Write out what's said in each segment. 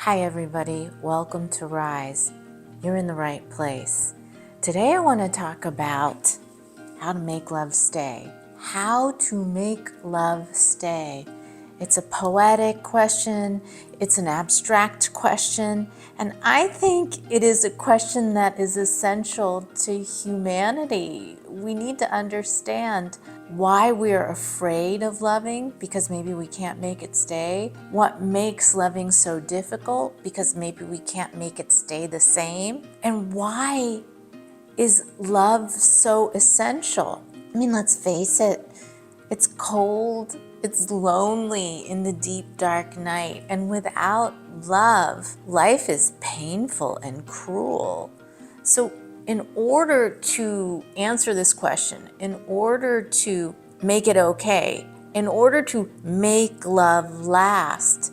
Hi everybody, welcome to Rise. You're in the right place. Today I want to talk about how to make love stay. How to make love stay. It's a poetic question, it's an abstract question, and I think it is a question that is essential to humanity. We need to understand why we're afraid of loving, because maybe we can't make it stay. What makes loving so difficult, because maybe we can't make it stay the same. And why is love so essential? I mean, let's face it, it's cold, it's lonely in the deep, dark night. And without love, life is painful and cruel. So in order to answer this question, in order to make it okay, in order to make love last,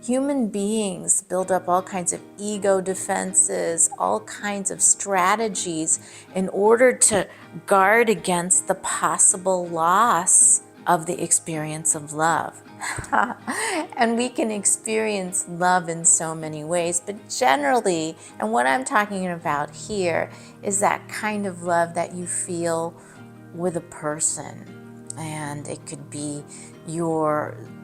human beings build up all kinds of ego defenses, all kinds of strategies in order to guard against the possible loss of the experience of love. And we can experience love in so many ways, but generally, and what I'm talking about here is that kind of love that you feel with a person. And it could be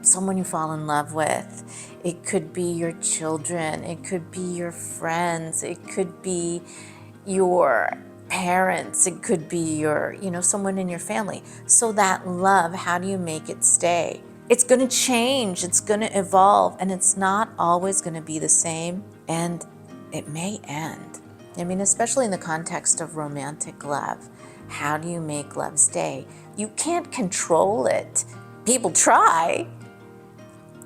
someone you fall in love with. It could be your children. It could be your friends. It could be your parents. It could be someone in your family. So that love, how do you make it stay? It's going to change. It's going to evolve, and it's not always going to be the same. And it may end. I mean, especially in the context of romantic love. How do you make love stay? You can't control it. People try.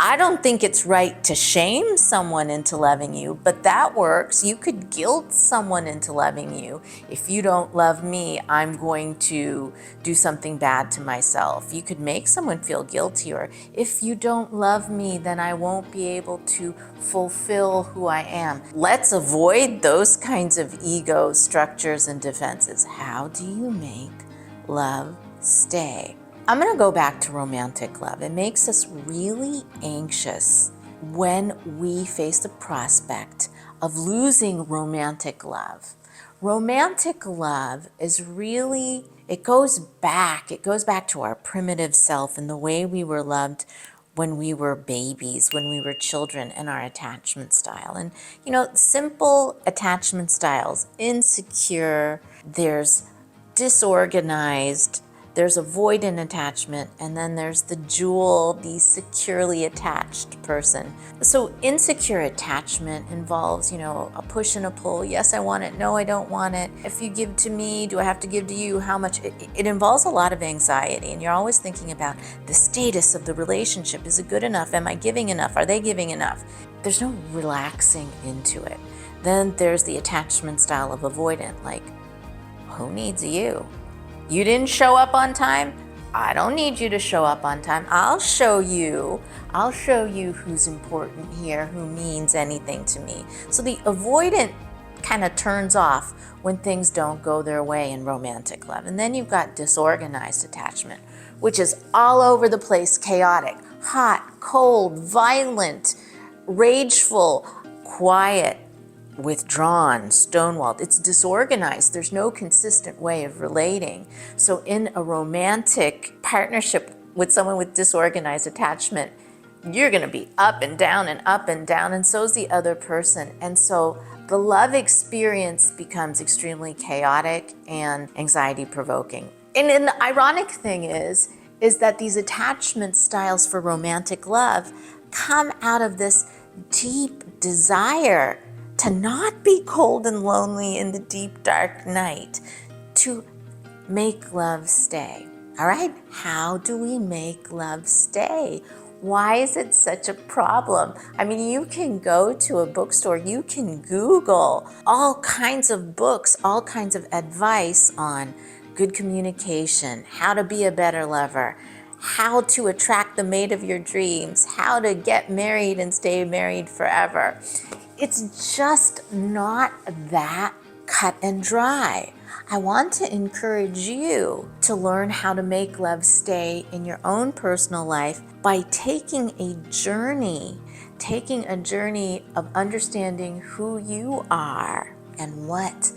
I don't think it's right to shame someone into loving you, but that works. You could guilt someone into loving you. If you don't love me, I'm going to do something bad to myself. You could make someone feel guilty, or if you don't love me, then I won't be able to fulfill who I am. Let's avoid those kinds of ego structures and defenses. How do you make love stay? I'm going to go back to romantic love. It makes us really anxious when we face the prospect of losing romantic love. Romantic love is really, it goes back to our primitive self and the way we were loved when we were babies, when we were children, and our attachment style. And simple attachment styles, insecure, there's disorganized, there's avoidant attachment, and then there's the jewel, the securely attached person. So insecure attachment involves, a push and a pull. Yes, I want it. No, I don't want it. If you give to me, do I have to give to you? How much? It involves a lot of anxiety, and you're always thinking about the status of the relationship. Is it good enough? Am I giving enough? Are they giving enough? There's no relaxing into it. Then there's the attachment style of avoidant, like, who needs you? You didn't show up on time? I don't need you to show up on time. I'll show you who's important here, who means anything to me. So the avoidant kind of turns off when things don't go their way in romantic love. And then you've got disorganized attachment, which is all over the place, chaotic, hot, cold, violent, rageful, quiet, withdrawn, stonewalled. It's disorganized. There's no consistent way of relating. So in a romantic partnership with someone with disorganized attachment, you're going to be up and down, and so's the other person. And so the love experience becomes extremely chaotic and anxiety provoking. And the ironic thing is that these attachment styles for romantic love come out of this deep desire to not be cold and lonely in the deep, dark night, to make love stay. All right, how do we make love stay? Why is it such a problem? I mean, you can go to a bookstore, you can Google all kinds of books, all kinds of advice on good communication, how to be a better lover, how to attract the mate of your dreams, how to get married and stay married forever. It's just not that cut and dry. I want to encourage you to learn how to make love stay in your own personal life by taking a journey taking a journey of understanding who you are and what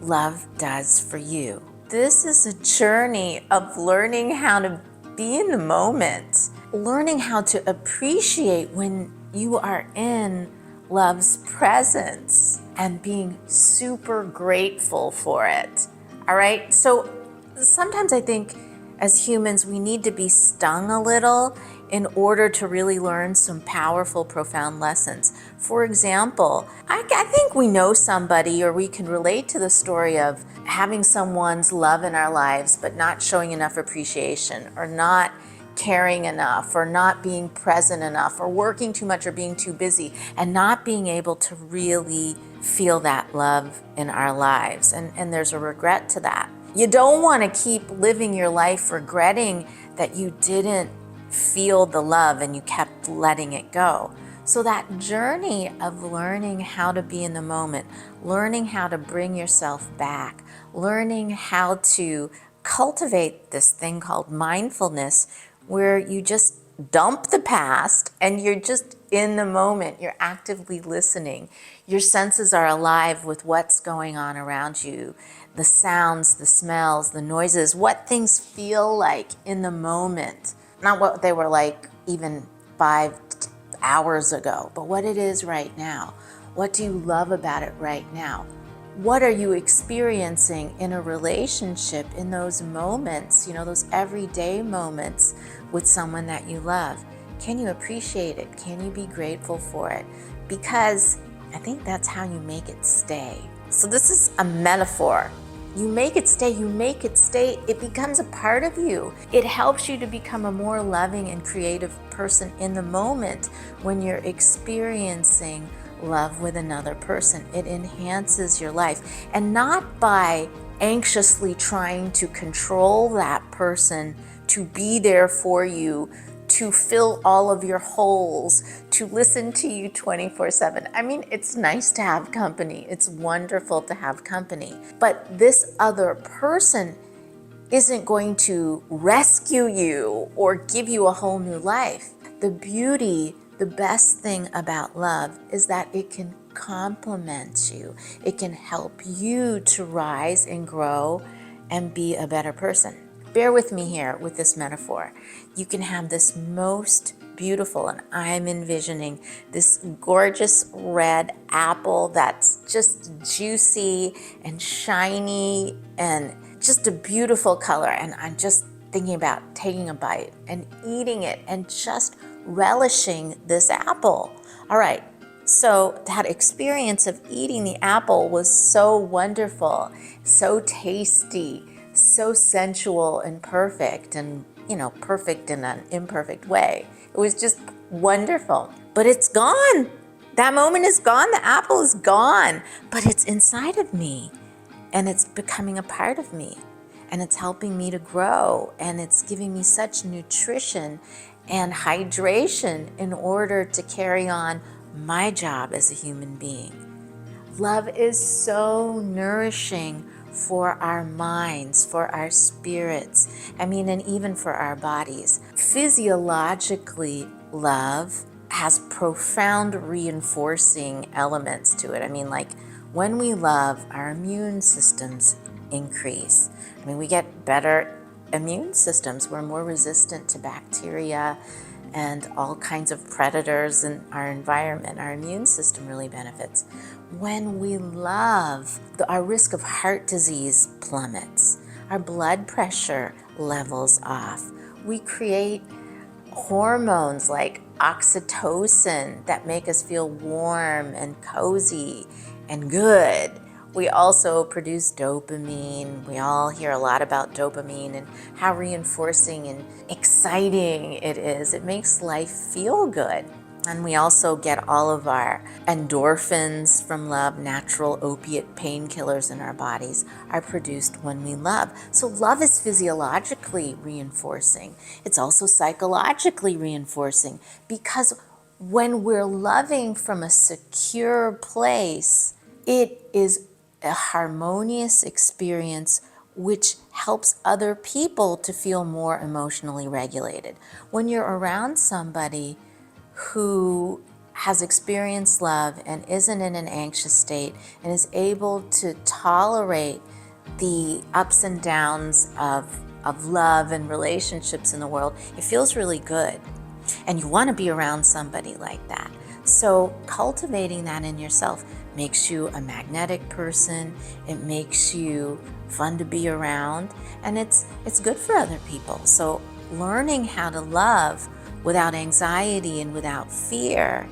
love does for you. This is a journey of learning how to be in the moment, learning how to appreciate when you are in love's presence and being super grateful for it. All right, so sometimes I think as humans, we need to be stung a little in order to really learn some powerful, profound lessons. For example, I think we know somebody, or we can relate to the story of having someone's love in our lives, but not showing enough appreciation, or not caring enough, or not being present enough, or working too much, or being too busy, and not being able to really feel that love in our lives. And there's a regret to that. You don't want to keep living your life regretting that you didn't feel the love and you kept letting it go. So that journey of learning how to be in the moment, learning how to bring yourself back, learning how to cultivate this thing called mindfulness, where you just dump the past and you're just in the moment. You're actively listening. Your senses are alive with what's going on around you. The sounds, the smells, the noises, what things feel like in the moment. Not what they were like even 5 hours ago, but what it is right now. What do you love about it right now? What are you experiencing in a relationship in those moments, those everyday moments with someone that you love? Can you appreciate it? Can you be grateful for it? Because I think that's how you make it stay. So this is a metaphor. You make it stay, it becomes a part of you. It helps you to become a more loving and creative person in the moment when you're experiencing love with another person. It enhances your life, and not by anxiously trying to control that person to be there for you, to fill all of your holes, to listen to you 24/7. I mean, it's nice to have company. It's wonderful to have company. But this other person isn't going to rescue you or give you a whole new life. The beauty, the best thing about love is that it can complement you. It can help you to rise and grow and be a better person. Bear with me here with this metaphor. You can have this most beautiful, and I'm envisioning this gorgeous red apple that's just juicy and shiny and just a beautiful color. And I'm just thinking about taking a bite and eating it and just relishing this apple. All right. So that experience of eating the apple was so wonderful, so tasty, so sensual and perfect, and perfect in an imperfect way. It was just wonderful. But it's gone. That moment is gone. The apple is gone. But it's inside of me, and it's becoming a part of me, and it's helping me to grow, and it's giving me such nutrition and hydration in order to carry on my job as a human being. Love is so nourishing for our minds, for our spirits, and even for our bodies. Physiologically, love has profound reinforcing elements to it. Like when we love, our immune systems increase. We get better immune systems. We're more resistant to bacteria and all kinds of predators in our environment. Our immune system really benefits. When we love, our risk of heart disease plummets. Our blood pressure levels off. We create hormones like oxytocin that make us feel warm and cozy and good. We also produce dopamine. We all hear a lot about dopamine and how reinforcing and exciting it is. It makes life feel good. And we also get all of our endorphins from love. Natural opiate painkillers in our bodies are produced when we love. So love is physiologically reinforcing. It's also psychologically reinforcing, because when we're loving from a secure place, it is a harmonious experience which helps other people to feel more emotionally regulated. When you're around somebody who has experienced love and isn't in an anxious state and is able to tolerate the ups and downs of love and relationships in the world, it feels really good. And you want to be around somebody like that. So cultivating that in yourself makes you a magnetic person. It makes you fun to be around, and it's good for other people. So learning how to love without anxiety and without fear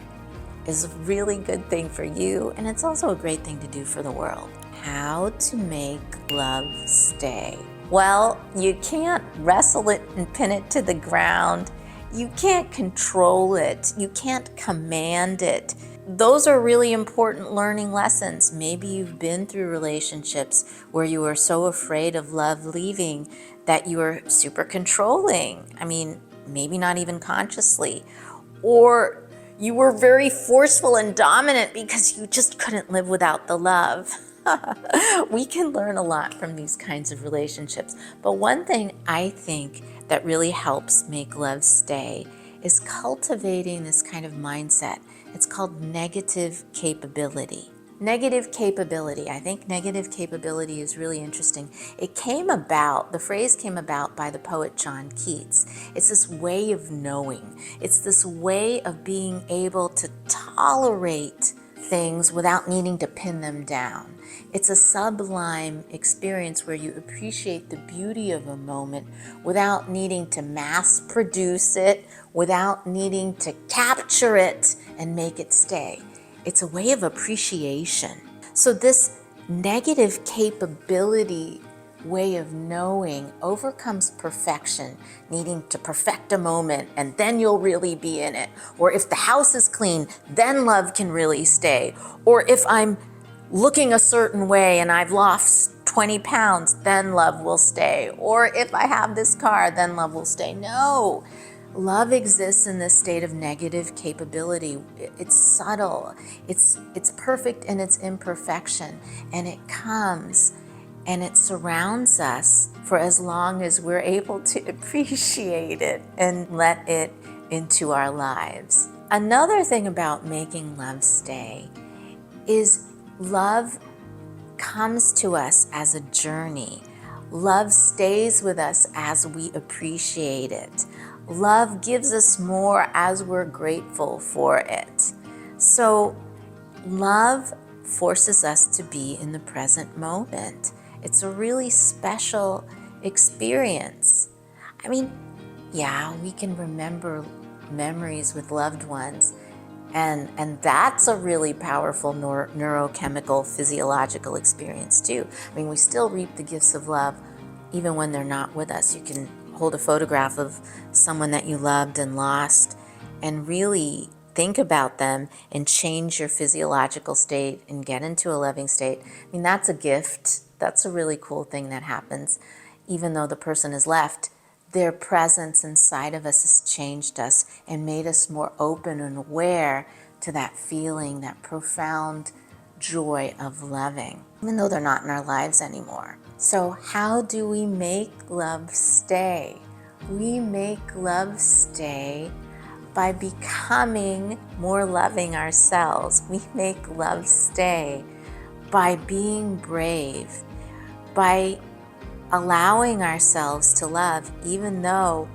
is a really good thing for you, and it's also a great thing to do for the world. How to make love stay. Well, you can't wrestle it and pin it to the ground. You can't control it. You can't command it. Those are really important learning lessons. Maybe you've been through relationships where you were so afraid of love leaving that you were super controlling. I mean, maybe not even consciously. Or you were very forceful and dominant because you just couldn't live without the love. We can learn a lot from these kinds of relationships. But one thing I think that really helps make love stay is cultivating this kind of mindset. It's called negative capability. Negative capability. I think negative capability is really interesting. The phrase came about by the poet John Keats. It's this way of knowing. It's this way of being able to tolerate things without needing to pin them down. It's a sublime experience where you appreciate the beauty of a moment without needing to mass produce it, without needing to capture it and make it stay. It's a way of appreciation. So this negative capability way of knowing overcomes perfection, needing to perfect a moment and then you'll really be in it. Or if the house is clean, then love can really stay. Or if I'm looking a certain way and I've lost 20 pounds, then love will stay. Or if I have this car, then love will stay. No. Love exists in this state of negative capability. It's subtle. It's perfect in its imperfection. And it comes and it surrounds us for as long as we're able to appreciate it and let it into our lives. Another thing about making love stay is love comes to us as a journey. Love stays with us as we appreciate it. Love gives us more as we're grateful for it. So love forces us to be in the present moment. It's a really special experience. I mean, yeah, we can remember memories with loved ones, and that's a really powerful neurochemical, physiological experience too. I mean, we still reap the gifts of love even when they're not with us. You can hold a photograph of someone that you loved and lost and really think about them and change your physiological state and get into a loving state. I mean, that's a gift. That's a really cool thing that happens. Even though the person is left, their presence inside of us has changed us and made us more open and aware to that feeling, that profound joy of loving, even though they're not in our lives anymore. So how do we make love stay? We make love stay by becoming more loving ourselves. We make love stay by being brave, by allowing ourselves to love, even though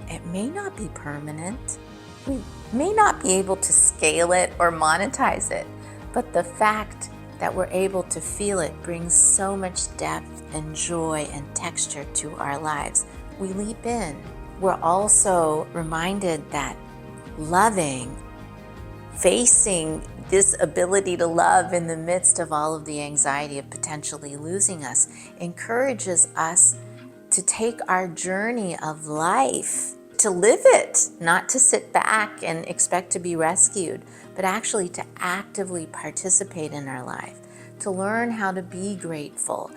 it may not be permanent. We may not be able to scale it or monetize it, but the fact that we're able to feel it brings so much depth and joy and texture to our lives. We leap in. We're also reminded that loving, facing this ability to love in the midst of all of the anxiety of potentially losing us, encourages us to take our journey of life, to live it, not to sit back and expect to be rescued, but actually to actively participate in our life, to learn how to be grateful.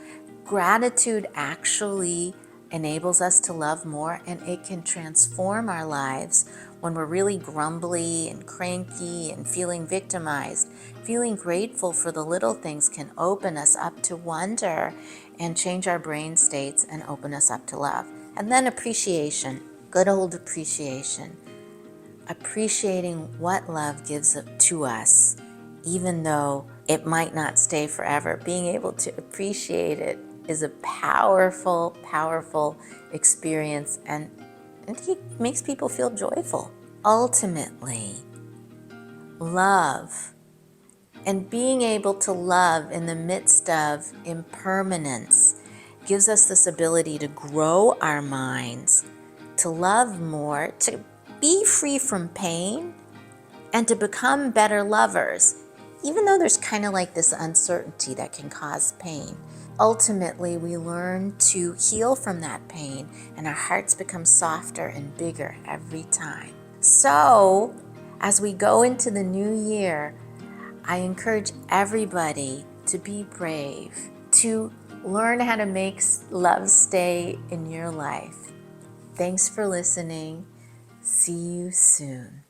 Gratitude actually enables us to love more, and it can transform our lives when we're really grumbly and cranky and feeling victimized. Feeling grateful for the little things can open us up to wonder and change our brain states and open us up to love. And then appreciation, good old appreciation. appreciating what love gives to us, even though it might not stay forever. Being able to appreciate it is a powerful, powerful experience, and it makes people feel joyful. Ultimately, love and being able to love in the midst of impermanence gives us this ability to grow our minds, to love more, to be free from pain, and to become better lovers, even though there's kind of like this uncertainty that can cause pain. Ultimately, we learn to heal from that pain, and our hearts become softer and bigger every time. So, as we go into the new year, I encourage everybody to be brave, to learn how to make love stay in your life. Thanks for listening. See you soon.